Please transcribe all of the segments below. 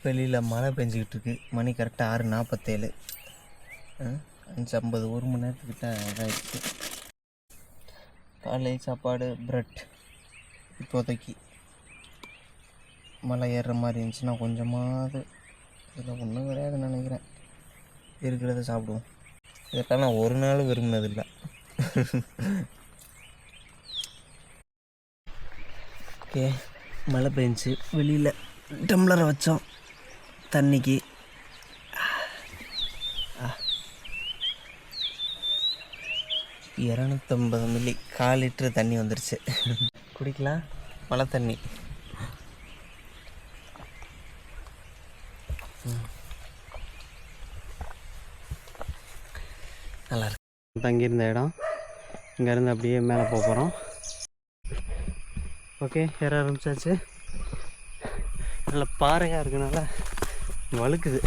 வெளியில் மழை பெஞ்சிக்கிட்டு இருக்கு. மணி கரெக்டாக 6:47. 5:50, 1 மணி நேரத்துக்கிட்ட இதாகிடுச்சு. காலை சாப்பாடு ப்ரெட். இப்போதைக்கு மலை ஏறுற மாதிரி இருந்துச்சுன்னா கொஞ்சமாவது, இதில் ஒன்றும் கிடையாதுன்னு நினைக்கிறேன், இருக்கிறத சாப்பிடுவோம். இதெல்லாம் நான் ஒரு நாள் விரும்பினதில்லை. ஓகே, மழை பெஞ்சு வெளியில் டம்ளரை வச்சோம் தண்ணிக்கு. 250 மில்லி, 1/4 லிட்டரு தண்ணி வந்துருச்சு. குடிக்கலாம், மழை தண்ணி. நல்லாயிருக்கு. தங்கியிருந்த இடம் இங்கேருந்து அப்படியே மேலே போகிறோம். ஓகே, ஏற ஆரம்பிச்சாச்சு. நல்ல பாறையாக இருக்கனால வழுக்குது.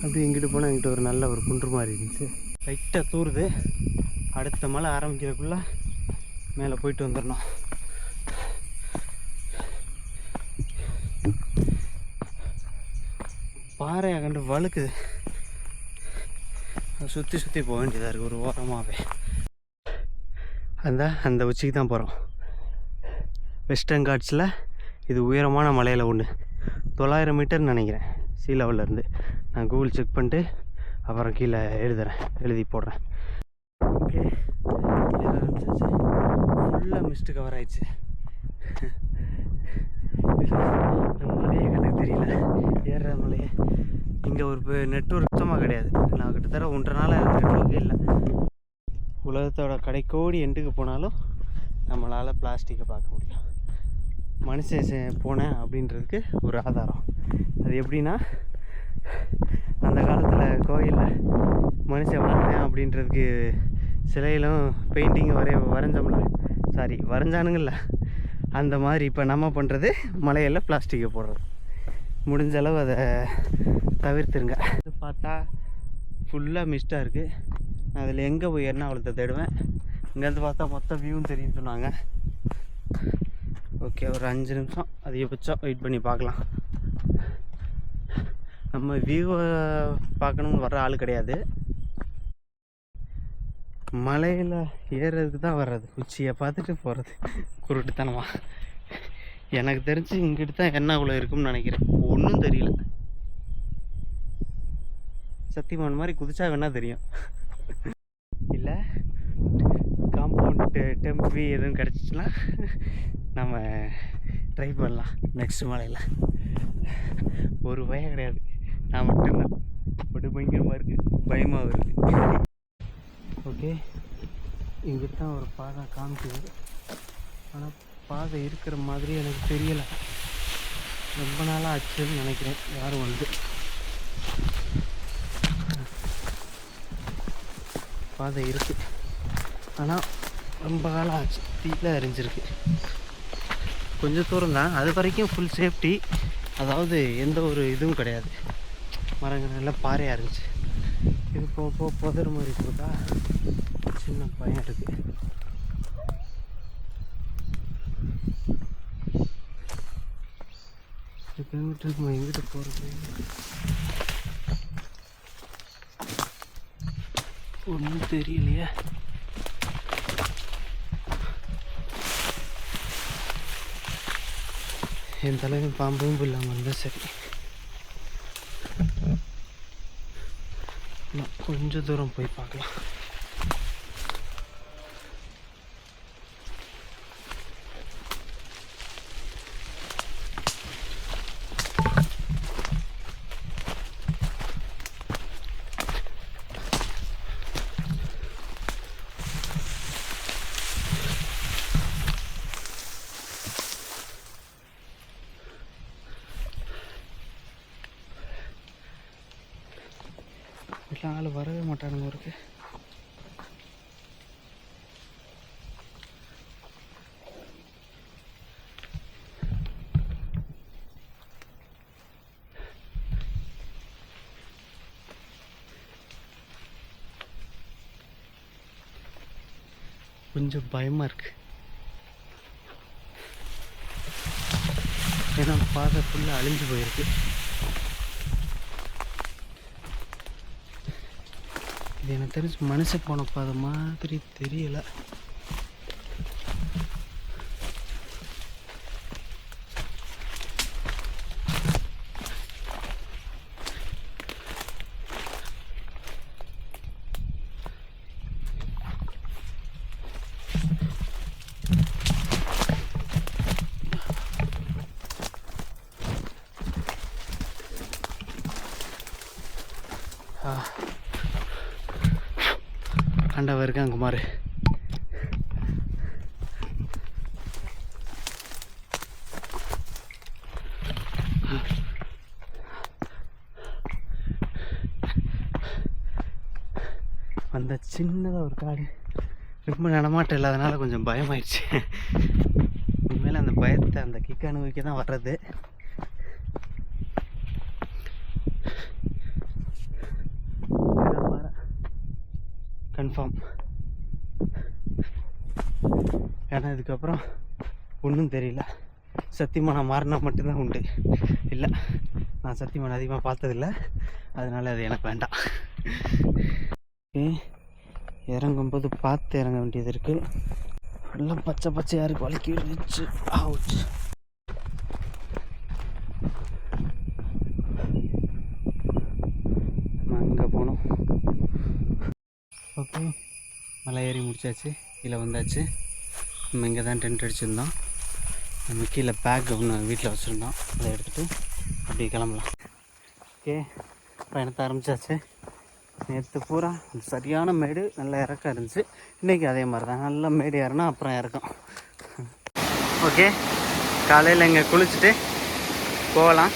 அப்படி இங்கிட்டு போனால் இங்கிட்ட ஒரு நல்ல ஒரு குன்று மாதிரி இருந்துச்சு. லைட்டாக தூருது. அடுத்த மழை ஆரம்பிக்கிறதுக்குள்ளே மேலே போயிட்டு வந்துடணும். பாறையாக கண்டு வழுக்குது. சுற்றி சுற்றி போக வேண்டியதாக இருக்குது ஒரு ஓரமாகவே. அந்த உச்சிக்கு தான் போகிறோம். வெஸ்டர்ன் காட்ஸில் இது உயரமான மலையில் ஒன்று. 900 மீட்டர்னு நினைக்கிறேன் சீ லெவல்லேருந்து. நான் கூகுள் செக் பண்ணிட்டு அப்புறம் கீழே எழுதி போடுறேன். ஓகே, ஃபுல்லாக மிஸ்ட்டு கவர் ஆயிடுச்சு. மலையே கணக்கு தெரியல, ஏறுற மலையே. இங்கே ஒரு நெட்வொர்க் சுத்தமாக கிடையாது. நான் கிட்டத்தட்ட 1.5 நாள் நெட்வொர்க்கே இல்லை. உலகத்தோட கடைக்கோடி எண்டுக்கு போனாலும் நம்மளால் பிளாஸ்டிக்கை பார்க்க முடியும். மனுஷன் போனேன் அப்படின்றதுக்கு ஒரு ஆதாரம். அது எப்படின்னா, அந்த காலத்தில் கோயிலில் மனுஷன் வாழ்ந்தேன் அப்படின்றதுக்கு சிலையிலும் பெயிண்டிங் வரைஞ்சானுங்கள்ல, அந்த மாதிரி இப்போ நம்ம பண்ணுறது மலையில் பிளாஸ்டிக்கை போடுறது. முடிஞ்ச அளவு அதை தவிர்த்துருங்க. பார்த்தா ஃபுல்லாக மிஸ்டாக இருக்குது. நான் அதில் எங்கே போய் எர்ணாகுளத்தை தேடுவேன். இங்கேருந்து பார்த்தா மொத்தம் வியூவும் தெரியும்னு சொன்னாங்க. ஓகே, ஒரு 5 நிமிஷம் அதிகபட்சம் வெயிட் பண்ணி பார்க்கலாம். நம்ம வியூவை பார்க்கணுன்னு வர்ற ஆள் கிடையாது. மலையில் ஏறுறதுக்கு தான் வர்றது, உச்சியை பார்த்துட்டு போகிறது குருட்டுத்தனமா. எனக்கு தெரிஞ்சு இங்கிட்டு தான் எர்ணாகுளம் இருக்கும்னு நினைக்கிறேன். ஒன்றும் தெரியல. சத்தியமான் மாதிரி குதிச்சா வேணா தெரியும். இல்லை காம்பவுண்டு டெம்பி எதுவும் கிடச்சிச்சின்னா நம்ம ட்ரை பண்ணலாம் நெக்ஸ்ட் மலையில். ஒரு பயம் கிடையாது, நான் மட்டும்தான். பட்டு பயங்கரமாக இருக்குது, பயமாக இருக்குது. ஓகே, இங்கிட்ட தான் ஒரு பாதை காமிக்குது. ஆனால் பாதை இருக்கிற மாதிரி எனக்கு தெரியலை. ரொம்ப நாளாக ஆச்சுன்னு நினைக்கிறேன் யாரும் வந்து. பாதை இருக்குது, ஆனால் ரொம்ப காலம் ஆச்சு. தீயில் எரிஞ்சிருக்கு. கொஞ்சம் தூரம் தான், அது வரைக்கும் ஃபுல் சேஃப்டி. அதாவது எந்த ஒரு இதுவும் கிடையாது. மரங்கள் நல்லா பாறையாக இருந்துச்சு. இது போக புதர் மாதிரி போதா, சின்ன பயம் இருக்குது. கிலோமீட்டருக்கு எங்கிட்ட போகிறது ஒன்றும் தெரியலையே. என் தலைவன் பாம்பும் இல்லாமல் இருந்தால் சரி. கொஞ்சம் தூரம் போய் பார்க்கலாம். வீட்டில் ஆள் வரவே மாட்டானுங்க இருக்கு. கொஞ்சம் பயமாக இருக்குது. ஏன்னா பாதை ஃபுல்லாக அழிஞ்சு போயிருக்கு. இது எனக்கு தெரிஞ்சு மனுஷன் போன பாதை மாதிரி தெரியலை. ஆண்டவன் இருக்கான் குமார். அந்த சின்னதாக ஒரு காடு, ரொம்ப நடமாட்டம் இல்லாதனால கொஞ்சம் பயமாயிடுச்சு. உண்மையில அந்த பயத்தை, அந்த கிக் அனுபவிக்க தான் வர்றது. கன்ஃபார்ம். ஏன்னா இதுக்கப்புறம் ஒன்றும் தெரியல. சத்தியமான மாறினா மட்டும்தான் உண்டு. இல்லை, நான் சத்தியமான அதிகமாக பார்த்ததில்ல, அதனால் அது எனக்கு வேண்டாம். இறங்கும்போது பார்த்து இறங்க வேண்டியது இருக்குது. எல்லாம் பச்சை பச்சையாக இருக்கு, வலிக்கி விடுச்சு. அவுட். அங்கே போனோம். ஓகே, மலை ஏறி முடிச்சாச்சு, கீழே வந்தாச்சு. நம்ம இங்கே தான் டென்ட் அடிச்சிருந்தோம். நம்ம கீழே பேக் ஒன்று வீட்டில் வச்சுருந்தோம், அதை எடுத்துகிட்டு அப்படியே கிளம்பலாம். ஓகே, பயணத்தை ஆரம்பித்தாச்சு. நேற்று பூரா சரியான மேடு, நல்லா இறக்கம் இருந்துச்சு. இன்றைக்கி அதே மாதிரி தான், நல்லா மேடு ஏறினா அப்புறம் இறக்கம். ஓகே, காலையில் இங்கே குளிச்சுட்டு போகலாம்.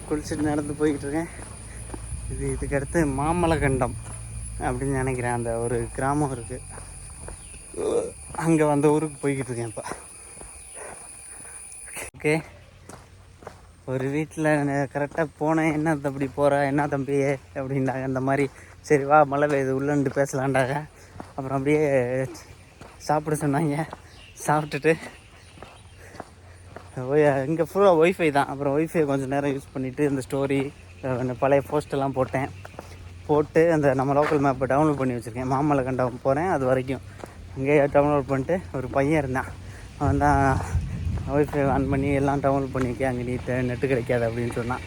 குளிச்சுட்டு நடந்து போய்கிட்டு இருக்கேன். இதுக்கு அடுத்து மாமலகண்டம் அப்படின்னு நினைக்கிறேன், அந்த ஒரு கிராமம் இருக்குது, அங்கே அந்த ஊருக்கு போய்கிட்டு இருக்கேன் இப்போ. ஓகே, ஒரு வீட்டில் கரெக்டாக போனேன். என்ன தம்பி போகிற, என்ன தம்பி அப்படின்டாங்க. அந்த மாதிரி சரி வா மழை பெய்யுது உள்ளேண்டு பேசலான்டாங்க. அப்புறம் அப்படியே சாப்பிட சொன்னாங்க. சாப்பிட்டுட்டு இங்கே ஃபுல்லாக ஒய்ஃபை தான். அப்புறம் ஒய்ஃபை கொஞ்சம் நேரம் யூஸ் பண்ணிவிட்டு இந்த ஸ்டோரி, அந்த பழைய போஸ்டெல்லாம் போட்டு அந்த நம்ம லோக்கல் மேப்பை டவுன்லோட் பண்ணி வச்சுருக்கேன். மாமல்லகண்டம் போகிறேன், அது வரைக்கும் அங்கேயே டவுன்லோட் பண்ணிட்டு ஒரு பையன் இருந்தான், அவன் தான் ஒய்ஃபை ஆன் பண்ணி எல்லாம் டவுன்லோட் பண்ணியிருக்கேன், அங்கே நெட்டு கிடைக்காது அப்படின்னு சொன்னான்.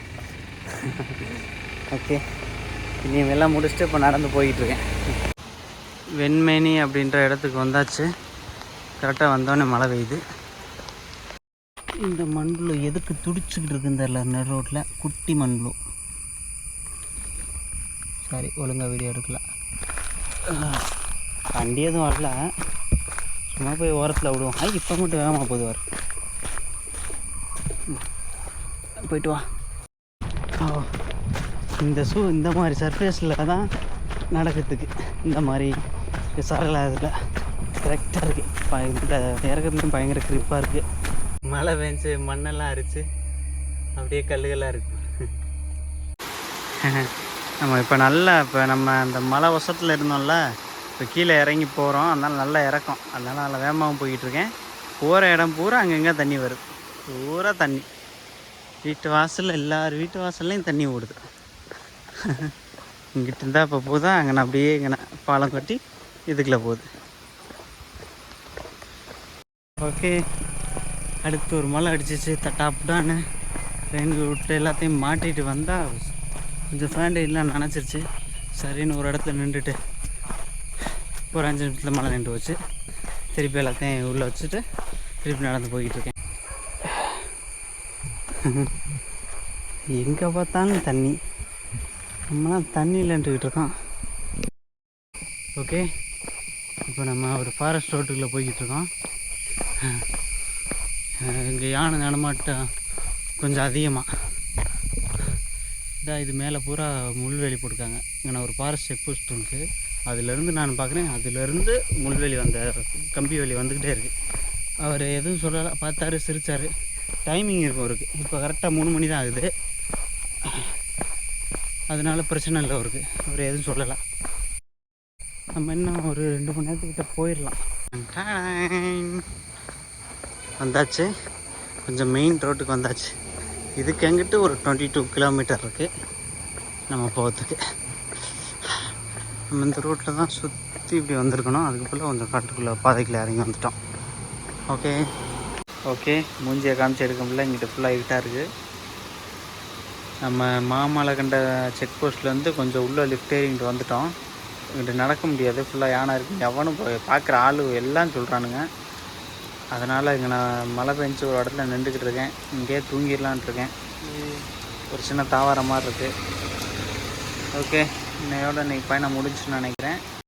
ஓகே, இனி எல்லாம் முடிச்சுட்டு இப்போ நடந்து போய்கிட்டுருக்கேன். வெண்மேனி அப்படின்ற இடத்துக்கு வந்தாச்சு. கரெக்டாக வந்தோடனே மழை பெய்யுது. இந்த மண்புழு எதுக்கு துடிச்சுக்கிட்டு இருக்குன்னு தெரியல. நடு ரோட்டில் குட்டி மண்புழு. சாரி, ஒழுங்காக வீடியோ எடுக்கல. வண்டி எதுவும் வரல, சும்மா போய் ஓரத்தில் விடுவோம். இப்போ மட்டும் வேகமாக போகுது வர. போயிட்டு வா. இந்த மாதிரி சர்ஃபேஸில் தான் நடக்கிறதுக்கு இந்த மாதிரி சரலாக கரெக்டாக இருக்குது. இறக்கிறதுக்கும் பயங்கர கிரிப்பாக இருக்குது. மழை பெஞ்சு மண்ணெல்லாம் அரிச்சு அப்படியே கல்லுகளாக இருக்கு. இப்போ நம்ம அந்த மலை வசத்தில் இருந்தோம்ல, இப்போ கீழே இறங்கி போகிறோம். அதனால் நல்லா இறக்கம், அதனால் நல்லா வேகமாகவும் போய்கிட்டுருக்கேன். போகிற இடம் பூரா அங்கங்கே தண்ணி வருது, பூரா தண்ணி. வீட்டு வாசலில் எல்லார் வீட்டு வாசல்லையும் தண்ணி ஓடுது. இங்கிட்ட இருந்தால் இப்போ போதா அங்கே அப்படியே இங்கே பாலம் கட்டி இதுக்குள்ளே போகுது. ஓகே, அடுத்து ஒரு மழை அடிச்சிச்சு தட்டாப்புடான்னு. ட்ரெயினுக்கு விட்டு எல்லாத்தையும் மாட்டிட்டு வந்தால் கொஞ்சம் ஃபேண்ட் எல்லாம் நனைச்சிருச்சு. சரின்னு ஒரு இடத்துல நின்றுட்டு ஒரு 5 நிமிஷத்தில் மழை நின்று வச்சு திருப்பி எல்லாத்தையும் உள்ளே வச்சுட்டு திருப்பி நடந்து போய்கிட்டுருக்கேன். எங்கே பார்த்தாலும் தண்ணி, நம்மளாம் தண்ணி இல்லைன்ட்டுக்கிட்டு இருக்கோம். ஓகே, இப்போ நம்ம ஒரு ஃபாரஸ்ட் ரோட்டுக்குள்ளே போய்கிட்டுருக்கோம். இங்கே யானை நடமாட்டம் கொஞ்சம் அதிகமாக இதாக. இது மேலே பூரா முள்வேலி போட்டிருக்காங்க. இங்கே ஒரு ஃபாரஸ்ட் செக் போஸ்ட் இருக்குது. அதுலேருந்து நான் பார்க்குறேன், அதுலேருந்து முள்வேலி கம்பி வேலி வந்துக்கிட்டே இருக்குது. அவர் எதுவும் சொல்லலை, பார்த்தாரு, சிரித்தார். டைமிங் இருக்கும் அவருக்கு. இப்போ கரெக்டாக 3 மணி தான் ஆகுது, அதனால பிரச்சனை இல்லை அவருக்கு. அவர் எதுவும் சொல்லலை. நம்ம இன்னும் ஒரு 2 மணி நேரத்துக்கிட்ட போயிடலாம். வந்தாச்சு, கொஞ்சம் மெயின் ரோட்டுக்கு வந்தாச்சு. இதுக்கு எங்கிட்ட ஒரு 22 கிலோமீட்டர் இருக்குது நம்ம போகிறதுக்கு. நம்ம இந்த ரோட்டில் தான் சுற்றி இப்படி வந்திருக்கணும். அதுக்குள்ளே கொஞ்சம் காட்டுக்குள்ளே பாதைக்குள்ளே இறங்கி வந்துட்டோம். ஓகே, மூஞ்சியை காமிச்சு எடுக்க முடியல, இங்கிட்ட ஃபுல்லாக இருட்டாக இருக்குது. நம்ம மாமலை கண்ட செக் போஸ்ட்லேருந்து கொஞ்சம் உள்ளே லிஃப்ட் ஏறிங்கிட்டு வந்துட்டோம். இங்கிட்ட நடக்க முடியாது, ஃபுல்லாக யானை இருக்குது. எவனும் பார்க்குற ஆள் எல்லாம் சொல்கிறானுங்க. அதனால் இங்கே நான் மழை பெஞ்சு ஒரு இடத்துல நின்றுக்கிட்டு இருக்கேன். இங்கேயே தூங்கிடலான்ட்டு இருக்கேன். ஒரு சின்ன தாவர மாதிரி இருக்குது. ஓகே, இன்னையோட இன்றைக்கி பயணம் முடிஞ்சுன்னு நினைக்கிறேன்.